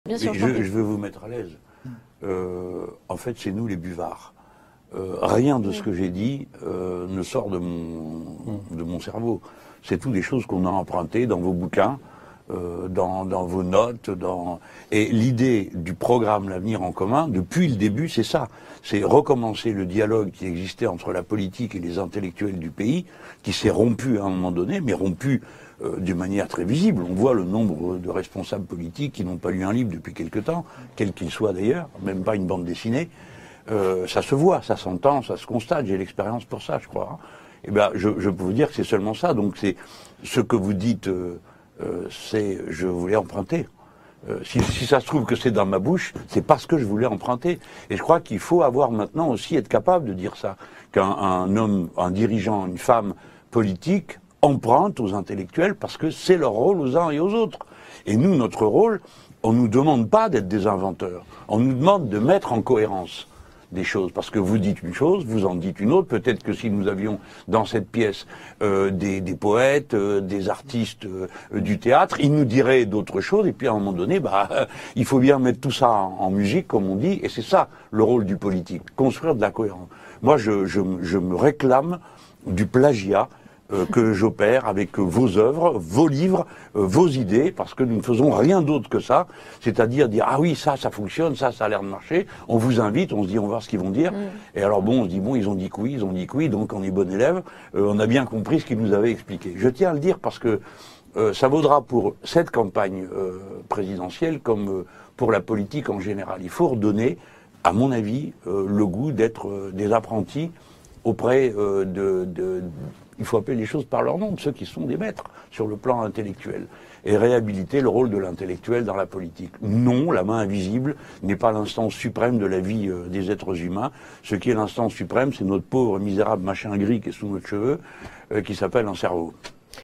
Bien sûr, je veux vous mettre à l'aise. En fait, c'est nous les buvards. Rien de ce que j'ai dit ne sort de mon cerveau. C'est tout des choses qu'on a empruntées dans vos bouquins, dans vos notes. Et l'idée du programme L'Avenir en commun, depuis le début, c'est ça. C'est recommencer le dialogue qui existait entre la politique et les intellectuels du pays, qui s'est rompu à un moment donné, mais rompu d'une manière très visible. On voit le nombre de responsables politiques qui n'ont pas lu un livre depuis quelque temps, quel qu'il soit d'ailleurs, même pas une bande dessinée. Ça se voit, ça s'entend, ça se constate. J'ai l'expérience pour ça, je crois. Eh bien, je peux vous dire que c'est seulement ça. Donc, c'est ce que vous dites, c'est je voulais emprunter. Si ça se trouve que c'est dans ma bouche, c'est parce que je voulais emprunter. Et je crois qu'il faut avoir maintenant aussi être capable de dire ça, qu'un homme, un dirigeant, une femme politique emprunte aux intellectuels parce que c'est leur rôle aux uns et aux autres. Et nous, notre rôle, on ne nous demande pas d'être des inventeurs. On nous demande de mettre en cohérence des choses, parce que vous dites une chose, vous en dites une autre. Peut-être que si nous avions dans cette pièce des poètes, des artistes du théâtre, ils nous diraient d'autres choses, et puis à un moment donné, il faut bien mettre tout ça en musique, comme on dit, et c'est ça le rôle du politique, construire de la cohérence. Moi, je me réclame du plagiat que j'opère avec vos œuvres, vos livres, vos idées, parce que nous ne faisons rien d'autre que ça, c'est-à-dire dire ah oui, ça fonctionne, ça a l'air de marcher, on vous invite, on se dit on va voir ce qu'ils vont dire, et alors bon, on se dit bon, ils ont dit que oui, donc on est bon élève, on a bien compris ce qu'ils nous avaient expliqué. Je tiens à le dire parce que ça vaudra pour cette campagne présidentielle comme pour la politique en général. Il faut redonner, à mon avis, le goût d'être des apprentis auprès il faut appeler les choses par leur nom, de ceux qui sont des maîtres sur le plan intellectuel, et réhabiliter le rôle de l'intellectuel dans la politique. Non, la main invisible n'est pas l'instance suprême de la vie des êtres humains. Ce qui est l'instance suprême, c'est notre pauvre, misérable machin gris qui est sous notre cheveu, qui s'appelle un cerveau.